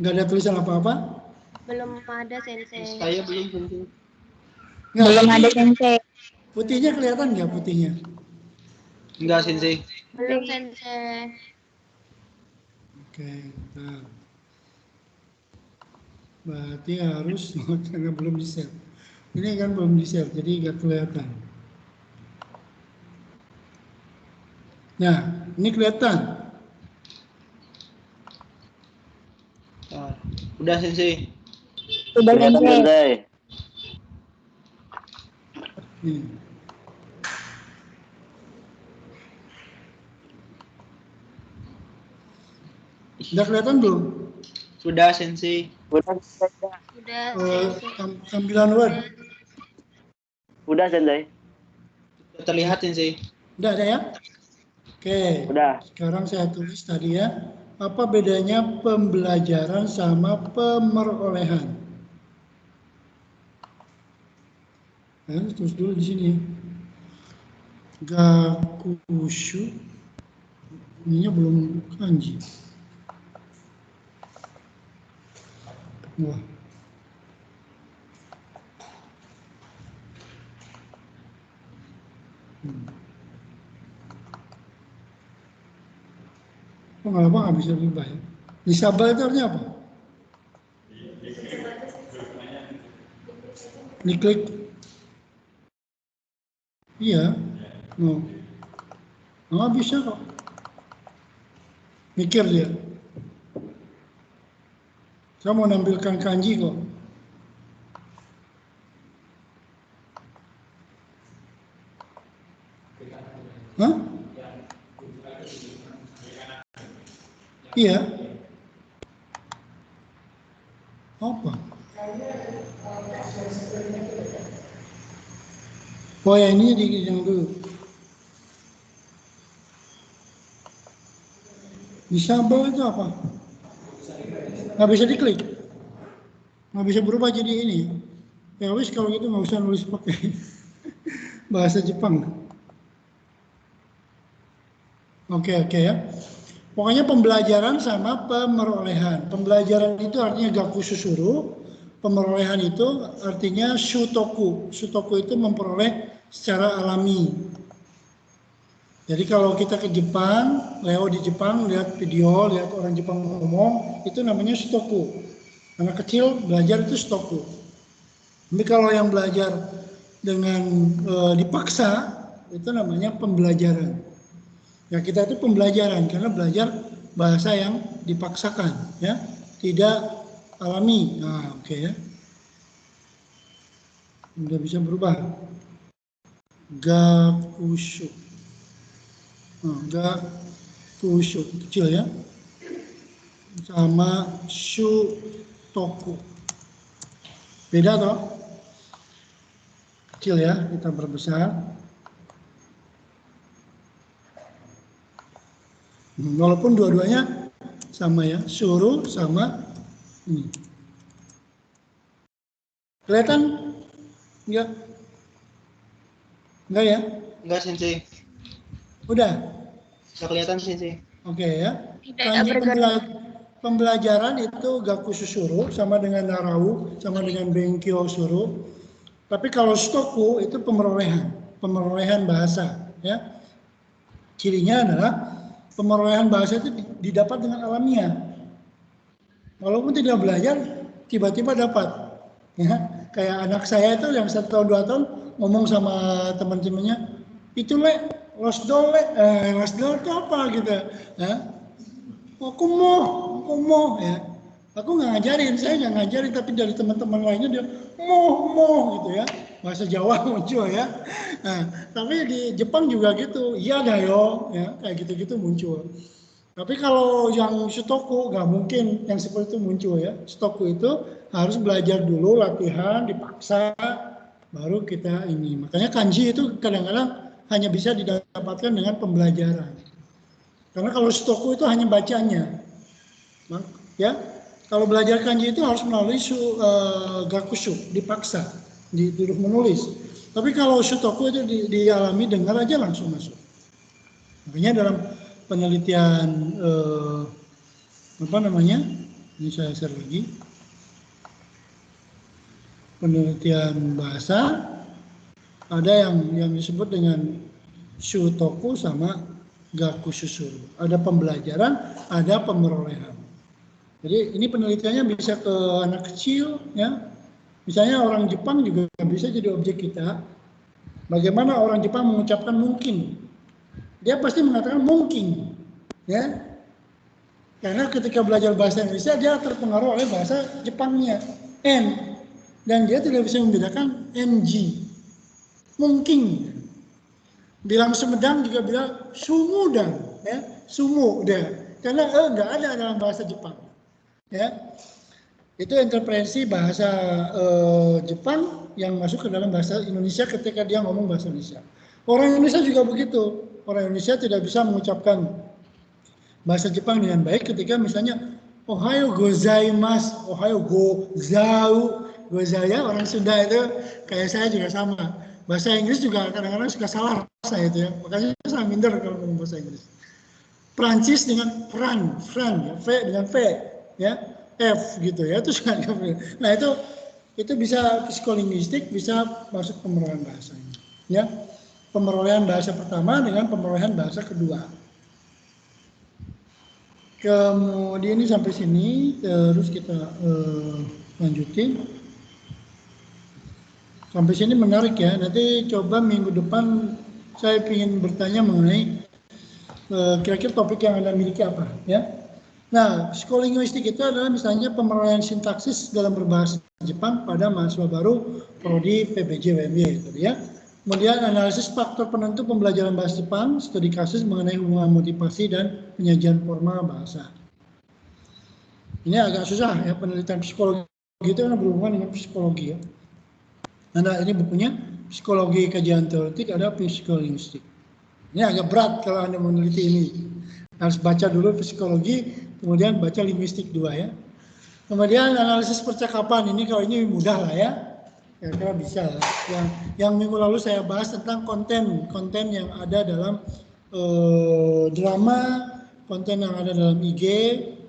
Nggak ada tulisan apa-apa? Belum ada sensei. Saya belum sensei. Nggak, Belum ada sensei. putihnya kelihatan nggak putihnya? Enggak sensei. Belum sensei. Oke, nah. Berarti harus, karena belum di-share. Ini kan belum di-share, jadi nggak kelihatan. Nah, ini kelihatan. Ah, udah sensei. Udah sensei. Ini. Udah kelihatan belum? Sudah sensei. Udah Tampilan Word. Udah sensei. Terlihat sensei. Udah ada ya? Oke. Udah. Sekarang saya tulis tadi ya. Apa bedanya pembelajaran sama pemerolehan? Nah, terus dulu di sini. Gakushu. Ininya belum kanji. Wah. Kenapa nggak bisa berubah ya? Disable itu artinya apa? Diklik. Iya. No. Nggak bisa kok. Mikir dia. Saya mau nampilkan kanji kok. Hah? Iya. Apa? Oh ya, ini yang dulu. Disable itu apa? Nggak bisa diklik. Nggak bisa berubah jadi ini. Ya wis kalau gitu nggak usah nulis pakai bahasa Jepang. Oke ya. Pokoknya pembelajaran sama pemerolehan. Pembelajaran itu artinya gakususuru. Pemerolehan itu artinya shutoku. Shutoku itu memperoleh secara alami. Jadi kalau kita ke Jepang, Leo di Jepang, lihat video, lihat orang Jepang ngomong, itu namanya shutoku. Anak kecil belajar itu shutoku. Tapi kalau yang belajar dengan dipaksa, itu namanya pembelajaran. Ya kita itu pembelajaran karena belajar bahasa yang dipaksakan, ya, tidak alami. Nah, oke ya. Udah bisa berubah. Gakushu. Nah, gakushu kecil ya. Sama shutoku. Beda toh? Kecil ya, kita perbesar. Walaupun dua-duanya sama ya, suruh sama ini. Kelihatan? Enggak? Enggak ya? Enggak sensei. Udah? Enggak kelihatan sensei. Oke ya. Tidak Pembelajaran itu gakususuru sama dengan narau, sama dengan benkyo suru. Tapi kalau stoku itu pemerolehan bahasa ya. Cirinya adalah pemerolehan bahasa itu didapat dengan alamiah. Walaupun tidak belajar, tiba-tiba dapat. Ya, kayak anak saya itu yang 1 tahun 2 tahun ngomong sama teman-temannya, itu losdol itu apa gitu. Ya. Aku mau ya. Aku nggak ngajarin, saya nggak ngajarin, tapi dari teman-teman lainnya dia mau gitu ya. Bahasa Jawa muncul ya. Nah, tapi di Jepang juga gitu, iya dayo, ya kayak gitu-gitu muncul. Tapi kalau yang shutoku nggak mungkin yang seperti itu muncul ya. Shutoku itu harus belajar dulu, latihan, dipaksa, baru kita ini. Makanya kanji itu kadang-kadang hanya bisa didapatkan dengan pembelajaran. Karena kalau shutoku itu hanya bacanya, ya. Kalau belajar kanji itu harus melalui gakushu, dipaksa, dituduh menulis. Tapi kalau shutoku itu dialami dengar aja langsung masuk. Makanya dalam penelitian ini saya share lagi, penelitian bahasa ada yang disebut dengan shutoku sama gakushusuru. Ada pembelajaran, ada pemerolehan. Jadi ini penelitiannya bisa ke anak kecil, ya. Misalnya orang Jepang juga bisa jadi objek kita. Bagaimana orang Jepang mengucapkan mungkin? Dia pasti mengatakan mungkin, ya. Karena ketika belajar bahasa Indonesia dia terpengaruh oleh bahasa Jepangnya, N, dan dia tidak bisa membedakan MG. Mungkin. Bilang Sumedang juga bilang Sumudang, ya, Sumuda. Karena nggak ada dalam bahasa Jepang, ya. Itu interpretasi bahasa Jepang yang masuk ke dalam bahasa Indonesia ketika dia ngomong bahasa Indonesia. Orang Indonesia juga begitu. Orang Indonesia tidak bisa mengucapkan bahasa Jepang dengan baik ketika misalnya Ohayo gozaimasu, Ohayo gozau, gozaya orang Sunda itu kayak saya juga sama. Bahasa Inggris juga kadang-kadang suka salah saya itu, ya. Makanya saya minder kalau ngomong bahasa Inggris. Prancis dengan Fran, ya. V dengan V, ya. F gitu ya, itu suka. Nah itu bisa psikolinguistik, bisa masuk pemerolehan bahasa, ya. Pemerolehan bahasa pertama dengan pemerolehan bahasa kedua. Kemudian ini sampai sini, terus kita lanjutin. Sampai sini menarik ya. Nanti coba minggu depan saya ingin bertanya mengenai kira-kira topik yang Anda miliki apa, ya. Nah, psikolinguistik itu adalah misalnya pemerolehan sintaksis dalam berbahasa Jepang pada mahasiswa baru prodi PBJ WMY gitu ya. Kemudian analisis faktor penentu pembelajaran bahasa Jepang, studi kasus mengenai hubungan motivasi dan penyajian formal bahasa. Ini agak susah ya, penelitian psikologi itu kan berhubungan dengan psikologi ya. Nah, ini bukunya Psikologi Kajian Teoretik, ada Psikolinguistik. Ini agak berat kalau Anda meneliti ini. Harus baca dulu psikologi, kemudian baca linguistik 2 ya. Kemudian analisis percakapan, ini kalau ini mudah lah ya. Kira-kira bisa lah. Yang minggu lalu saya bahas tentang konten yang ada dalam drama, konten yang ada dalam IG.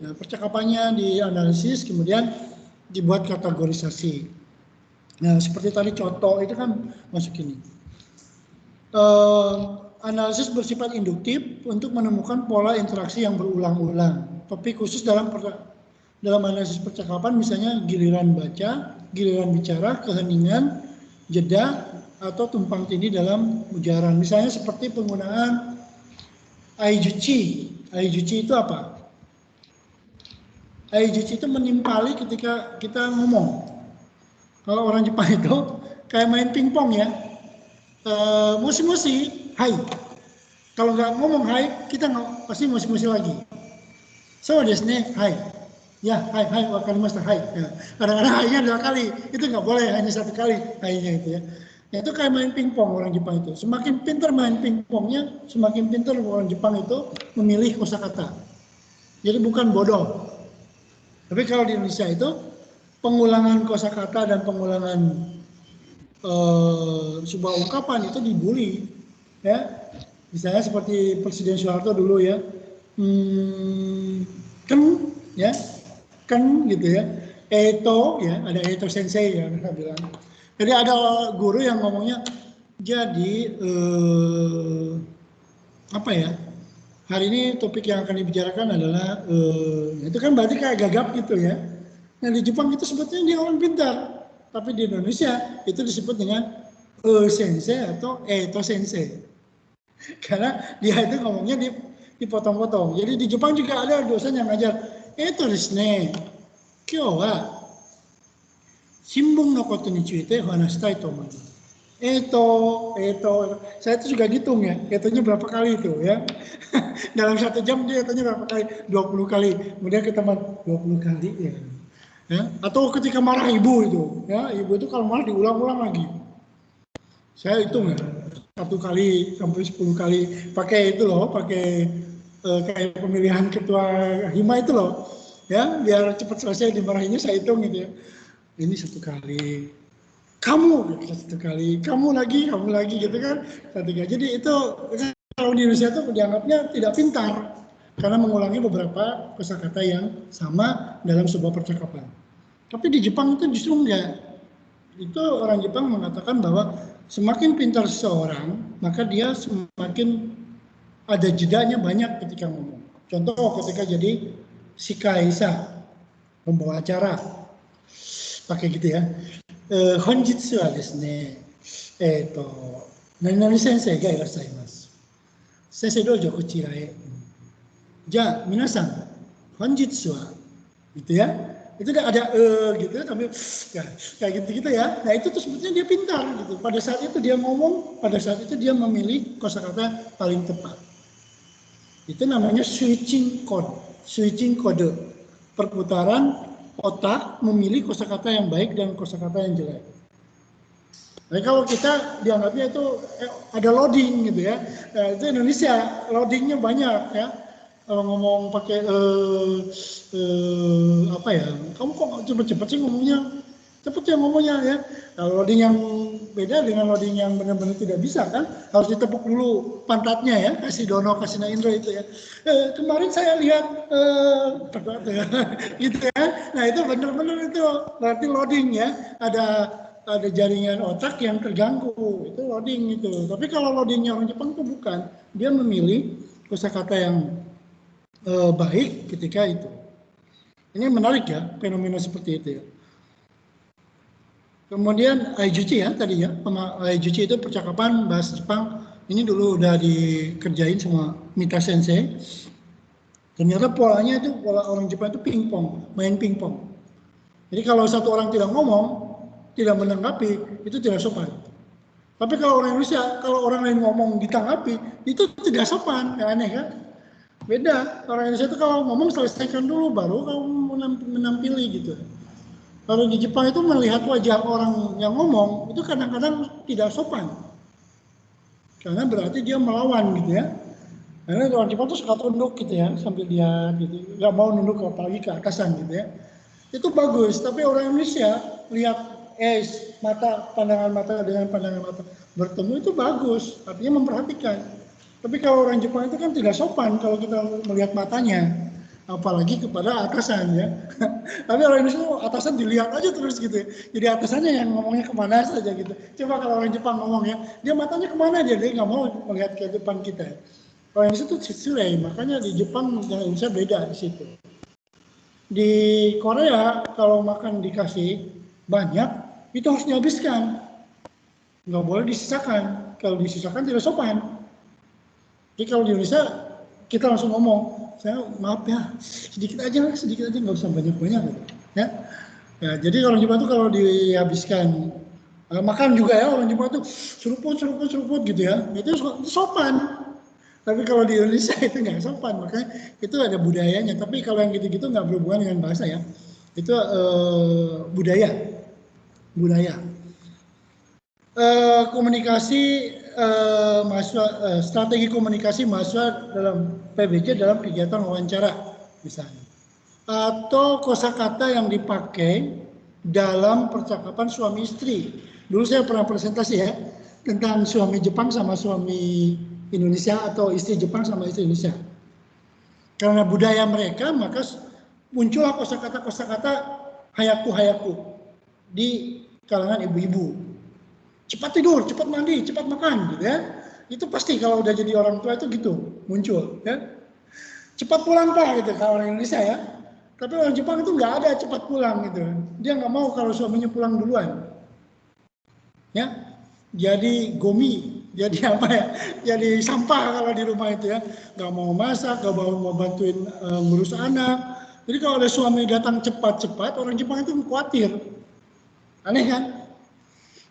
Nah, percakapannya dianalisis, kemudian dibuat kategorisasi. Nah, seperti tadi contoh itu kan masuk ini. Analisis bersifat induktif untuk menemukan pola interaksi yang berulang-ulang. Topik khusus dalam analisis percakapan misalnya giliran baca, giliran bicara, keheningan, jeda, atau tumpang tindih dalam ujaran. Misalnya seperti penggunaan aijuchi. Aijuchi itu apa? Aijuchi itu menimpali ketika kita ngomong. Kalau orang Jepang itu kayak main pingpong ya, musi-musi, hai. Kalau nggak ngomong hai, kita nggak pasti musi-musi lagi. So desu ne, hai. Ya, hai, wakarimashita, hai. Ya. Kadang-kadang hai-nya 2 kali, itu nggak boleh hanya 1 kali hai-nya itu ya. Ya. Itu kayak main pingpong orang Jepang itu. Semakin pintar main pingpongnya, semakin pintar orang Jepang itu memilih kosakata. Jadi bukan bodoh. Tapi kalau di Indonesia itu pengulangan kosakata dan pengulangan sebuah ungkapan itu dibully, ya. Misalnya seperti Presiden Soeharto dulu ya, ya, gitu ya, Eto ya, ada Eto Sensei ya mereka bilang. Jadi ada guru yang ngomongnya, jadi apa ya? Hari ini topik yang akan dibicarakan adalah itu kan berarti kayak gagap gitu ya. Nah di Jepang itu sebetulnya dia orang pintar, tapi di Indonesia itu disebut dengan sensei atau eto sensei, karena dia itu ngomongnya dipotong-potong. Jadi di Jepang juga ada dosen yang ngajar eto desu ne, kyou wa shimbun no koto ni tsuite hanashitai to omoimasu. Eto, saya itu juga ngitung ya, etonya berapa kali itu ya. Dalam 1 jam dia etonya berapa kali? 20 kali. Kemudian kita 20 kali ya. Ya, atau ketika marah ibu itu, ya ibu itu kalau marah diulang-ulang lagi. Saya hitung ya, 1 kali sampai 10 kali, pakai itu loh, pakai kayak pemilihan ketua hima itu loh. Ya, biar cepat selesai dimarahinnya saya hitung gitu ya. Ini 1 kali, kamu gitu, 1 kali, kamu lagi gitu kan. Jadi itu kalau di Indonesia itu dianggapnya tidak pintar karena mengulangi beberapa kosakata yang sama dalam sebuah percakapan. Tapi di Jepang itu justru enggak. Itu orang Jepang mengatakan bahwa semakin pintar seseorang, maka dia semakin ada jedanya banyak ketika ngomong. Contoh ketika jadi shikaisa, pembawa acara, pakai gitu ya. Honjitsu wa desu ne, nani sensei ga irasaimasu. Sensei dojo kochira e. Ja, minasan, honjitsu wa, gitu ya. Itu ada gitu tapi kayak gitu ya. Nah itu tuh sebetulnya dia pintar gitu. Pada saat itu dia ngomong, pada saat itu dia memilih kosakata paling tepat. Itu namanya switching code, perputaran otak memilih kosakata yang baik dan kosakata yang jelek. Nah, kalau kita dianggapnya itu ada loading gitu ya, itu Indonesia loadingnya banyak ya. Kalau ngomong pakai apa ya, kamu kok cepet-cepet sih ngomongnya, cepet ya ngomongnya ya. Nah, loading yang beda dengan loading yang benar-benar tidak bisa kan, harus ditepuk dulu pantatnya ya, kasih Dono, kasih Naindro itu ya. Kemarin saya lihat gitu ya. Nah itu benar-benar itu berarti loading ya, ada jaringan otak yang terganggu, itu loading itu. Tapi kalau loadingnya orang Jepang itu bukan, dia memilih kosakata yang baik ketika itu. Ini menarik ya, fenomena seperti itu ya. Kemudian Aijuchi ya tadi ya, Aijuchi itu percakapan bahasa Jepang. Ini dulu udah dikerjain sama Mita Sensei. Ternyata polanya itu pola orang Jepang itu pingpong, main pingpong. Jadi kalau satu orang tidak ngomong, tidak menanggapi, itu tidak sopan. Tapi kalau orang Indonesia, kalau orang lain ngomong ditanggapi, itu tidak sopan, ya aneh kan? Beda, orang Indonesia itu kalau ngomong selesaikan dulu, baru kamu menampili gitu. Kalau di Jepang itu melihat wajah orang yang ngomong, itu kadang-kadang tidak sopan. Karena berarti dia melawan gitu ya. Karena orang Jepang itu suka tunduk gitu ya, sambil lihat gitu. Nggak mau nunduk apalagi ke atasan gitu ya. Itu bagus, tapi orang Indonesia lihat pandangan mata dengan pandangan mata bertemu itu bagus, artinya memperhatikan. Tapi kalau orang Jepang itu kan tidak sopan kalau kita melihat matanya, apalagi kepada atasan ya. Tapi orang Indonesia atasan dilihat aja terus gitu ya. Jadi atasannya yang ngomongnya kemana saja gitu. Coba kalau orang Jepang ngomongnya, dia matanya kemana aja, dia nggak mau melihat ke depan kita. Orang Indonesia itu tsurai, makanya di Jepang dan Indonesia beda di situ. Di Korea kalau makan dikasih banyak, itu harus dihabiskan. Nggak boleh disisakan. Kalau disisakan tidak sopan. Jadi kalau di Indonesia kita langsung ngomong, saya maaf ya, sedikit aja nggak usah banyak-banyak gitu. Ya. Ya, jadi orang Jepang itu kalau dihabiskan makan juga ya, orang Jepang itu seruput gitu ya, itu sopan. Tapi kalau di Indonesia itu nggak sopan, makanya itu ada budayanya. Tapi kalau yang gitu-gitu nggak berhubungan dengan bahasa ya, itu budaya. Komunikasi mahasiswa, strategi komunikasi mahasiswa dalam PBJ dalam kegiatan wawancara misalnya, atau kosakata yang dipakai dalam percakapan suami istri. Dulu saya pernah presentasi ya tentang suami Jepang sama suami Indonesia atau istri Jepang sama istri Indonesia. Karena budaya mereka maka muncullah kosakata hayaku di kalangan ibu-ibu. Cepat tidur, cepat mandi, cepat makan, gitu ya. Itu pasti kalau udah jadi orang tua itu gitu muncul, ya. Cepat pulang Pak, gitu kalau orang Indonesia ya. Tapi orang Jepang itu nggak ada cepat pulang gitu. Dia nggak mau kalau suaminya pulang duluan, ya. Jadi gomi, jadi apa ya? Jadi sampah kalau di rumah itu ya. Nggak mau masak, nggak mau bantuin ngurus anak. Jadi kalau ada suami datang cepat-cepat, orang Jepang itu khawatir. Aneh kan?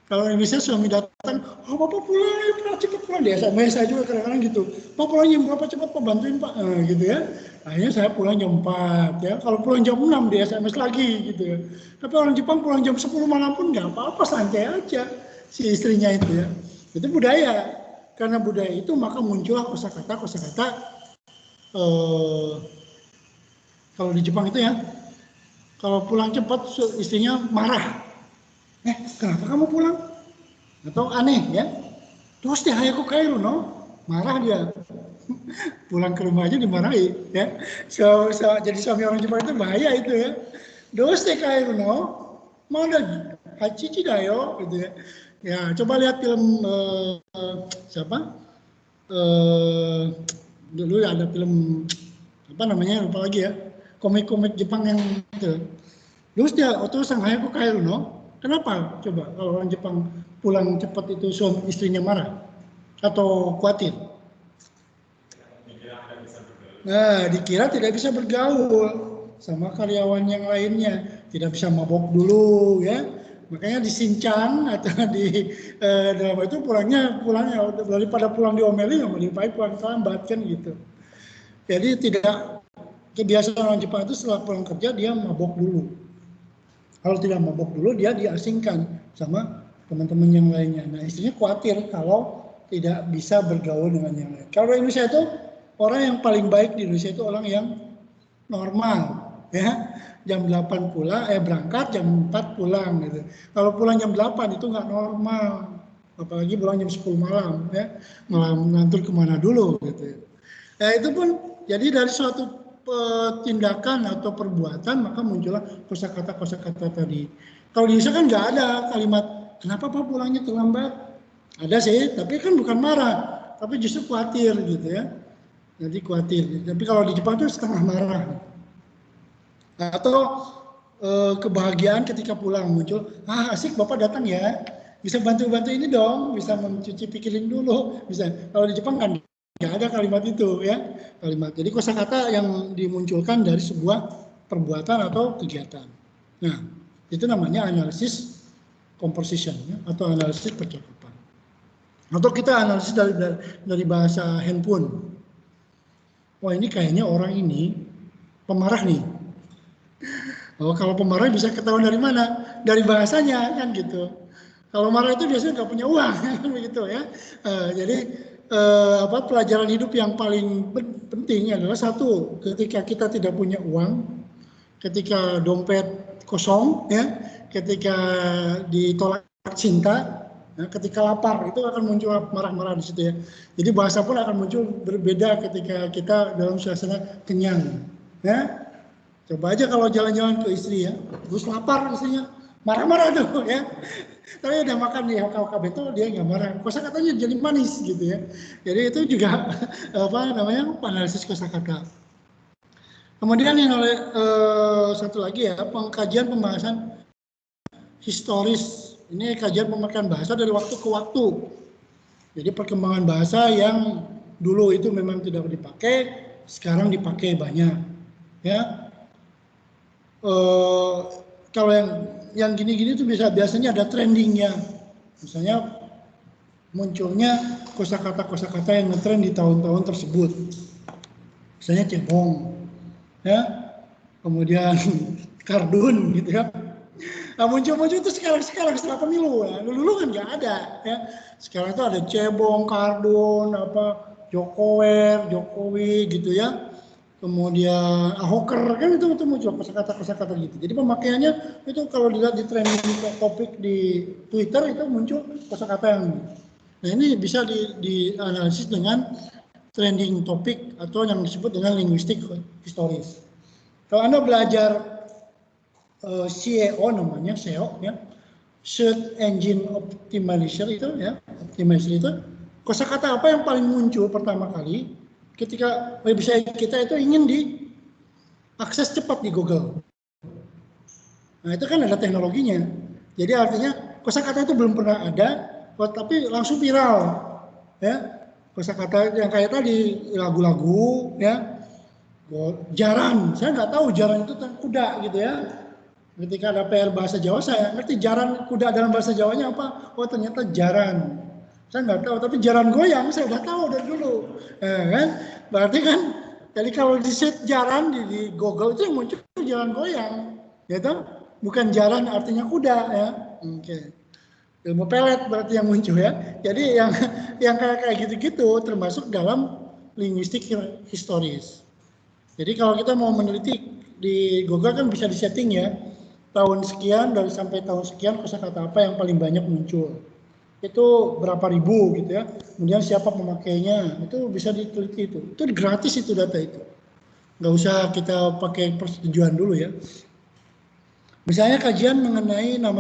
Kalau Indonesia suami datang, oh Bapak pulang ya Pak, cepat pulang. Di SMS saya juga kadang-kadang gitu. Pak pulang jam berapa cepat Pak, bantuin Pak. Gitu ya. Akhirnya saya pulang jam 4 ya. Kalau pulang jam 6 di SMS lagi gitu ya. Tapi orang Jepang pulang jam 10 malam pun nggak apa-apa, santai aja si istrinya itu ya. Itu budaya. Karena budaya itu maka muncullah kosakata Kalau di Jepang itu ya, kalau pulang cepat istrinya marah. Kenapa kamu pulang? Atau aneh ya? Terus dia hayaku kairu no, marah dia. Pulang ke rumah aja dimarahi ya. Jadi suami orang Jepang itu bahaya itu ya. Doste kairu no, mau ada hachichi dayo gitu ya. Ya coba lihat film siapa? Dulu ada film apa namanya lupa lagi ya. Komik-komik Jepang yang itu. Terus dia otosan hayaku kairu no. Kenapa? Coba kalau orang Jepang pulang cepat itu suami istrinya marah atau khawatir? Nah, dikira tidak bisa bergaul sama karyawan yang lainnya, tidak bisa mabok dulu ya. Makanya disincang atau di dalam itu pulangnya daripada pulang diomeli lebih baik pulang terlambat kan gitu. Jadi tidak kebiasaan orang Jepang itu setelah pulang kerja dia mabok dulu. Kalau tidak mabok dulu dia diasingkan sama teman-teman yang lainnya. Nah istrinya khawatir kalau tidak bisa bergaul dengan yang lain. Kalau Indonesia itu orang yang paling baik di Indonesia itu orang yang normal, ya. Jam 8 pulang, berangkat, jam 4 pulang gitu. Kalau pulang jam 8 itu nggak normal. Apalagi pulang jam 10 malam, ya. Malam ngantur kemana dulu gitu. Ya itu pun jadi dari suatu tindakan atau perbuatan maka muncullah kosakata tadi. Kalau di Indonesia kan nggak ada kalimat kenapa Pak pulangnya terlambat. Ada sih, tapi kan bukan marah, tapi justru khawatir gitu ya. Jadi khawatir. Tapi kalau di Jepang itu setengah marah. Atau kebahagiaan ketika pulang muncul, asik Bapak datang ya, bisa bantu-bantu ini dong, bisa mencuci pikirin dulu, bisa. Kalau di Jepang kan nggak ada kalimat itu ya, kalimat. Jadi kosakata yang dimunculkan dari sebuah perbuatan atau kegiatan. Nah, itu namanya analisis composition ya, atau analisis percakapan. Atau kita analisis dari bahasa handphone. Wah ini kayaknya orang ini pemarah nih. Oh kalau pemarah bisa ketahuan dari mana? Dari bahasanya kan gitu. Kalau marah itu biasanya nggak punya uang kan begitu ya. Jadi pelajaran hidup yang paling penting adalah satu, ketika kita tidak punya uang, ketika dompet kosong ya, ketika ditolak cinta, ya, ketika lapar itu akan muncul marah-marah di situ ya. Jadi bahasa pun akan muncul berbeda ketika kita dalam suasana kenyang. Ya, coba aja kalau jalan-jalan ke istri ya, terus lapar istrinya, marah-marah tuh ya. Tapi udah makan di HKK itu dia nggak marah. Kosakatanya jadi manis gitu ya. Jadi itu juga analisis kosakata. Kemudian yang satu lagi ya, pengkajian pembahasan historis. Ini kajian pemakaian bahasa dari waktu ke waktu. Jadi perkembangan bahasa yang dulu itu memang tidak dipakai, sekarang dipakai banyak. Ya, kalau yang gini-gini itu biasanya ada trendingnya. Misalnya munculnya kosakata yang ngetrend di tahun-tahun tersebut. Misalnya cebong, ya, kemudian kardun gitu ya. Nah, muncul itu sekarang setelah pemilu ya. Dulu kan nggak ada ya. Sekarang itu ada cebong, kardun, Jokowi gitu ya. Kemudian Ahoker kan itu muncul kosakata gitu. Jadi pemakaiannya itu kalau dilihat di trending topik di Twitter itu muncul kosakata yang. Nah ini bisa dianalisis dengan trending topik atau yang disebut dengan linguistik historis. Kalau Anda belajar SEO namanya SEO ya, Search Engine Optimizer itu ya, optimizer itu kosakata apa yang paling muncul pertama kali ketika website kita itu ingin diakses cepat di Google. Nah itu kan ada teknologinya. Jadi artinya kosakata itu belum pernah ada, tapi langsung viral. Ya, kosakata yang kayak tadi lagu-lagu, ya, jaran. Saya nggak tahu jaran itu kuda gitu ya. Ketika ada PR bahasa Jawa saya ngerti jaran kuda dalam bahasa Jawanya apa? Oh ternyata jaran. Saya nggak tahu, tapi jaran goyang saya udah tahu dari dulu. Kan? Berarti kan, jadi kalau di set jaran di Google itu yang muncul jaran goyang, gitu? Bukan jaran artinya kuda ya. Oke. Ilmu pelet berarti yang muncul ya. Jadi yang kayak gitu-gitu termasuk dalam linguistik historis. Jadi kalau kita mau meneliti di Google kan bisa disetting ya. Tahun sekian dari sampai tahun sekian kosakata apa yang paling banyak muncul. Itu berapa ribu gitu ya. Kemudian siapa pemakainya, itu bisa diteliti itu. Itu gratis itu data itu. Nggak usah kita pakai persetujuan dulu ya. Misalnya kajian mengenai nama